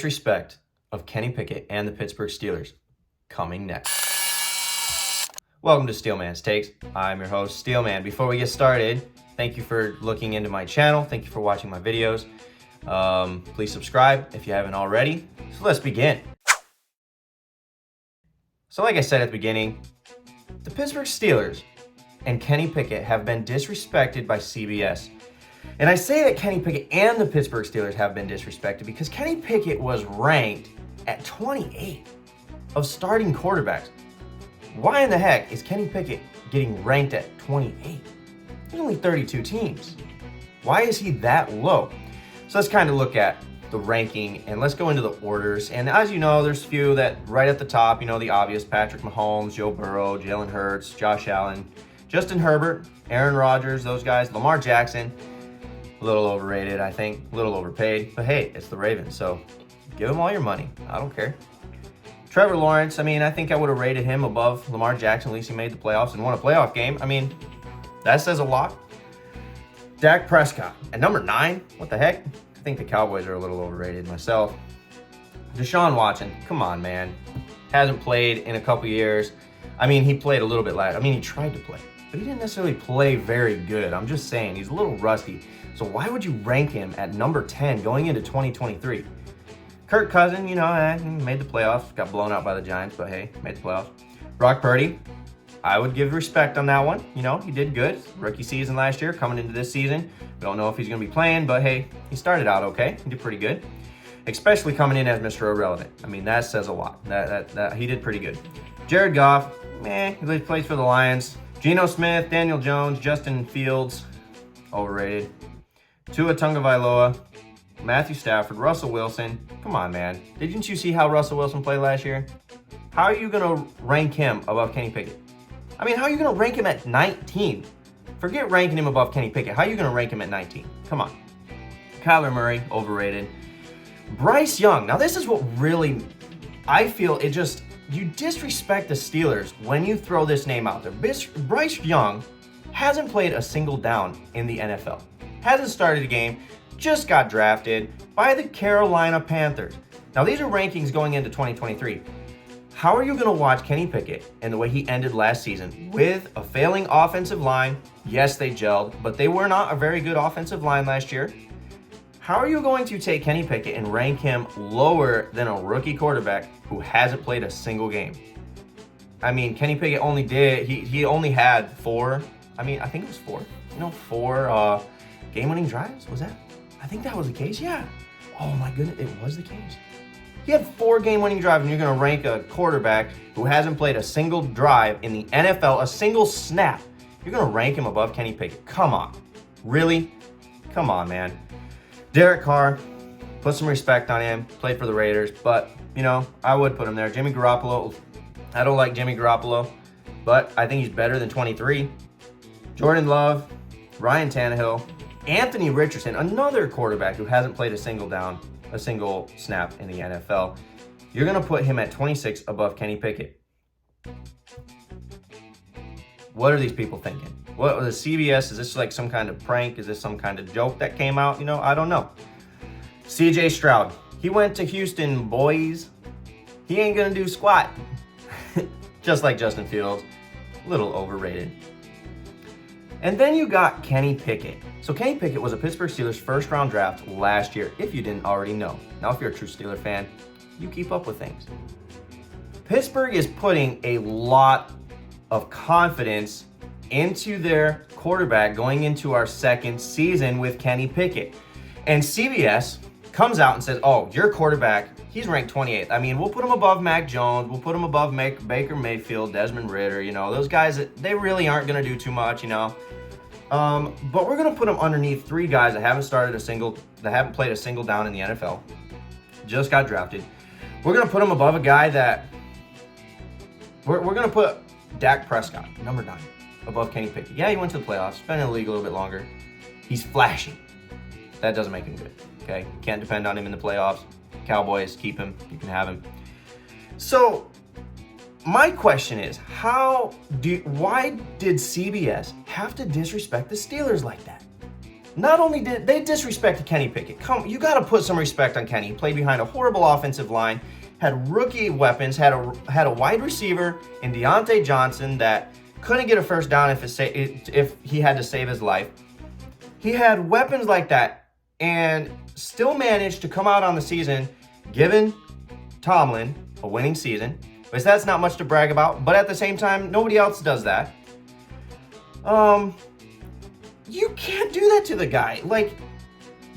disrespect of Kenny Pickett and the Pittsburgh Steelers, coming next. Welcome to Steelman's Takes. I'm your host, Steelman. Before we get started, thank you for looking into my channel. Thank you for watching my videos. Please subscribe if you haven't already. So let's begin. So like I said at the beginning, the Pittsburgh Steelers and Kenny Pickett have been disrespected by CBS. And I say that Kenny Pickett and the Pittsburgh Steelers have been disrespected because Kenny Pickett was ranked at 28 of starting quarterbacks. Why in the heck is Kenny Pickett getting ranked at 28? There's only 32 teams. Why is he that low? So let's kind of look at the ranking and let's go into the orders. And as you know, there's a few that right at the top, you know, the obvious: Patrick Mahomes, Joe Burrow, Jalen Hurts, Josh Allen, Justin Herbert, Aaron Rodgers, those guys, Lamar Jackson. A little overrated, I think, a little overpaid, but hey, it's the Ravens, so give them all your money. I don't care. Trevor Lawrence, I mean, I think I would have rated him above Lamar Jackson. At least he made the playoffs and won a playoff game. I mean, that says a lot. Dak Prescott at number 9. What the heck? I think the Cowboys are a little overrated myself. Deshaun Watson, come on, man. Hasn't played in a couple years. I mean, he played a little bit last. I mean, he tried to play, but he didn't necessarily play very good. I'm just saying, he's a little rusty. So why would you rank him at number 10 going into 2023? Kirk Cousins, you know, made the playoffs. Got blown out by the Giants, but hey, made the playoffs. Brock Purdy, I would give respect on that one. You know, he did good. Rookie season last year, coming into this season. Don't know if he's going to be playing, but hey, he started out okay. He did pretty good. Especially coming in as Mr. Irrelevant. I mean, that says a lot. That he did pretty good. Jared Goff, he plays for the Lions. Geno Smith, Daniel Jones, Justin Fields, overrated. Tua Tagovailoa, Matthew Stafford, Russell Wilson. Come on, man. Didn't you see how Russell Wilson played last year? How are you going to rank him above Kenny Pickett? I mean, how are you going to rank him at 19? Forget ranking him above Kenny Pickett. How are you going to rank him at 19? Come on. Kyler Murray, overrated. Bryce Young. Now, this is what really, I feel it just, you disrespect the Steelers when you throw this name out there. Bryce Young hasn't played a single down in the NFL. Hasn't started a game, just got drafted by the Carolina Panthers. Now, these are rankings going into 2023. How are you going to watch Kenny Pickett and the way he ended last season with a failing offensive line? Yes, they gelled, but they were not a very good offensive line last year. How are you going to take Kenny Pickett and rank him lower than a rookie quarterback who hasn't played a single game? I mean, Kenny Pickett only did, he only had 4, I mean, I think it was 4, you know, 4 game-winning drives, was that? I think that was the case, yeah. Oh my goodness, it was the case. He had 4 game-winning drives, and you're going to rank a quarterback who hasn't played a single drive in the NFL, a single snap. You're going to rank him above Kenny Pickett. Come on. Really? Come on, man. Derek Carr, put some respect on him, played for the Raiders, but, you know, I would put him there. Jimmy Garoppolo, I don't like Jimmy Garoppolo, but I think he's better than 23. Jordan Love, Ryan Tannehill, Anthony Richardson, another quarterback who hasn't played a single snap in the NFL. You're going to put him at 26 above Kenny Pickett. What are these people thinking? What was CBS? Is this like some kind of prank? Is this some kind of joke that came out? You know, I don't know. CJ Stroud, he went to Houston, boys. He ain't going to do squat. Just like Justin Fields, a little overrated. And then you got Kenny Pickett. So Kenny Pickett was a Pittsburgh Steelers first-round draft last year, if you didn't already know. Now, if you're a true Steeler fan, you keep up with things. Pittsburgh is putting a lot of confidence into their quarterback going into our second season with Kenny Pickett. And CBS comes out and says, oh, your quarterback, he's ranked 28th. I mean, we'll put him above Mac Jones. We'll put him above Baker Mayfield, Desmond Ridder. You know, those guys, they really aren't going to do too much, you know. But we're going to put him underneath 3 guys that haven't played a single down in the NFL. Just got drafted. We're going to put him above a guy that, we're going to put Dak Prescott, number 9, above Kenny Pickett. Yeah, he went to the playoffs, been in the league a little bit longer. He's flashy. That doesn't make him good, okay? Can't depend on him in the playoffs. Cowboys, keep him. You can have him. So, my question is, why did CBS have to disrespect the Steelers like that? Not only did they disrespected Kenny Pickett. You got to put some respect on Kenny. He played behind a horrible offensive line, had rookie weapons, had a wide receiver in Deontay Johnson that couldn't get a first down if he had to save his life. He had weapons like that and still managed to come out on the season giving Tomlin a winning season. But that's not much to brag about. But at the same time, nobody else does that. You can't do that to the guy. Like,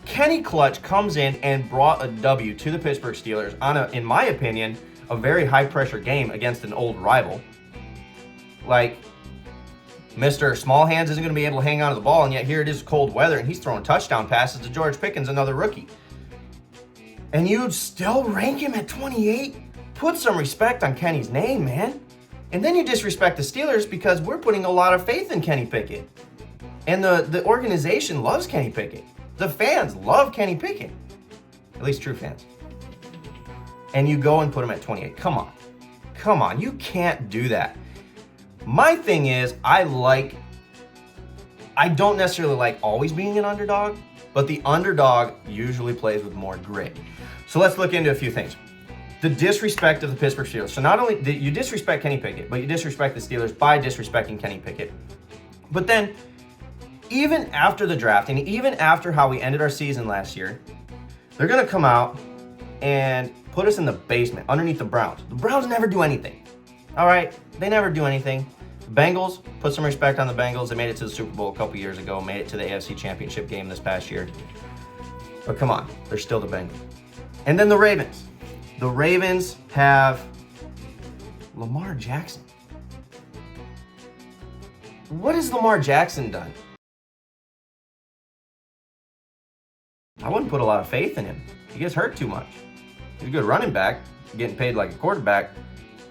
Kenny Clutch comes in and brought a W to the Pittsburgh Steelers on in my opinion, a very high-pressure game against an old rival. Like, Mr. Small Hands isn't going to be able to hang on to the ball, and yet here it is cold weather, and he's throwing touchdown passes to George Pickens, another rookie. And you'd still rank him at 28? Put some respect on Kenny's name, man. And then you disrespect the Steelers because we're putting a lot of faith in Kenny Pickett. And the organization loves Kenny Pickett. The fans love Kenny Pickett. At least true fans. And you go and put him at 28. Come on. Come on. You can't do that. My thing is, I don't necessarily like always being an underdog, but the underdog usually plays with more grit. So let's look into a few things. The disrespect of the Pittsburgh Steelers. So not only did you disrespect Kenny Pickett, but you disrespect the Steelers by disrespecting Kenny Pickett. But then, even after the draft, and even after how we ended our season last year, they're going to come out and put us in the basement underneath the Browns. The Browns never do anything. All right? They never do anything. The Bengals, put some respect on the Bengals. They made it to the Super Bowl a couple years ago, made it to the AFC Championship game this past year. But come on, they're still the Bengals. And then the Ravens. The Ravens have Lamar Jackson. What has Lamar Jackson done? I wouldn't put a lot of faith in him. He gets hurt too much. He's a good running back, getting paid like a quarterback.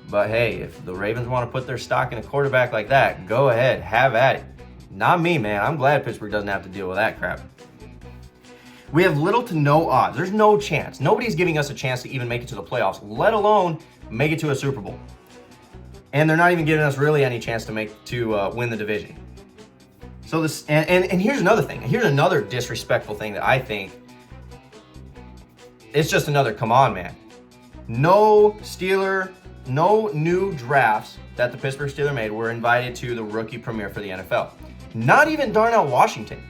But hey, if the Ravens want to put their stock in a quarterback like that, go ahead, have at it. Not me, man. I'm glad Pittsburgh doesn't have to deal with that crap. We have little to no odds. There's no chance. Nobody's giving us a chance to even make it to the playoffs, let alone make it to a Super Bowl. And they're not even giving us really any chance to win the division. So this, and here's another thing. Here's another disrespectful thing that I think. It's just another come on, man. No new drafts that the Pittsburgh Steelers made were invited to the rookie premiere for the NFL. Not even Darnell Washington.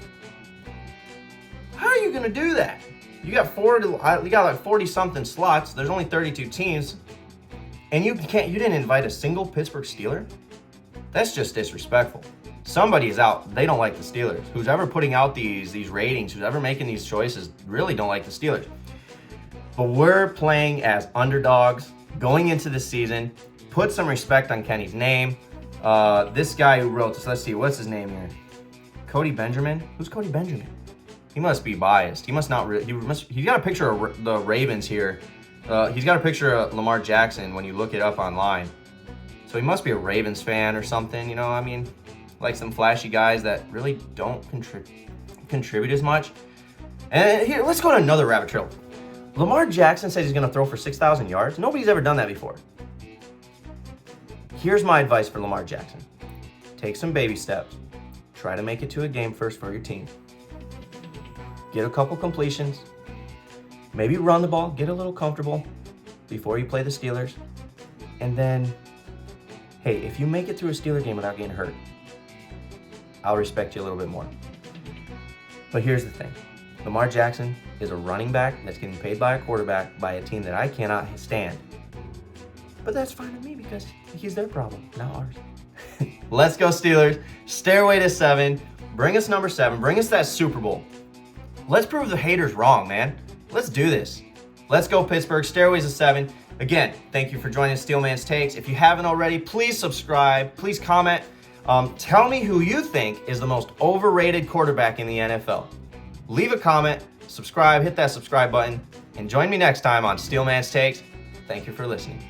How are you going to do that? You got like 40 something slots. There's only 32 teams, and you didn't invite a single Pittsburgh Steeler? That's just disrespectful. Somebody is out. They don't like the Steelers. Who's ever putting out these ratings, who's ever making these choices, really don't like the Steelers. But we're playing as underdogs going into the season. Put some respect on Kenny's name. This guy who wrote this, let's see, what's his name here? Cody Benjamin? Who's Cody Benjamin? He must be biased. He must not really, he's got a picture of the Ravens here. He's got a picture of Lamar Jackson when you look it up online. So he must be a Ravens fan or something, you know, I mean, like some flashy guys that really don't contribute as much. And here, let's go to another rabbit trail. Lamar Jackson says he's going to throw for 6,000 yards. Nobody's ever done that before. Here's my advice for Lamar Jackson. Take some baby steps. Try to make it to a game first for your team. Get a couple completions. Maybe run the ball. Get a little comfortable before you play the Steelers. And then, hey, if you make it through a Steeler game without getting hurt, I'll respect you a little bit more. But here's the thing. Lamar Jackson is a running back that's getting paid by a quarterback by a team that I cannot stand. But that's fine with me because he's their problem, not ours. Let's go Steelers. Stairway to 7. Bring us number 7. Bring us that Super Bowl. Let's prove the haters wrong, man. Let's do this. Let's go Pittsburgh. Stairways to 7. Again, thank you for joining Steelman's Takes. If you haven't already, please subscribe. Please comment. Tell me who you think is the most overrated quarterback in the NFL. Leave a comment, subscribe, hit that subscribe button, and join me next time on Steelman's Takes. Thank you for listening.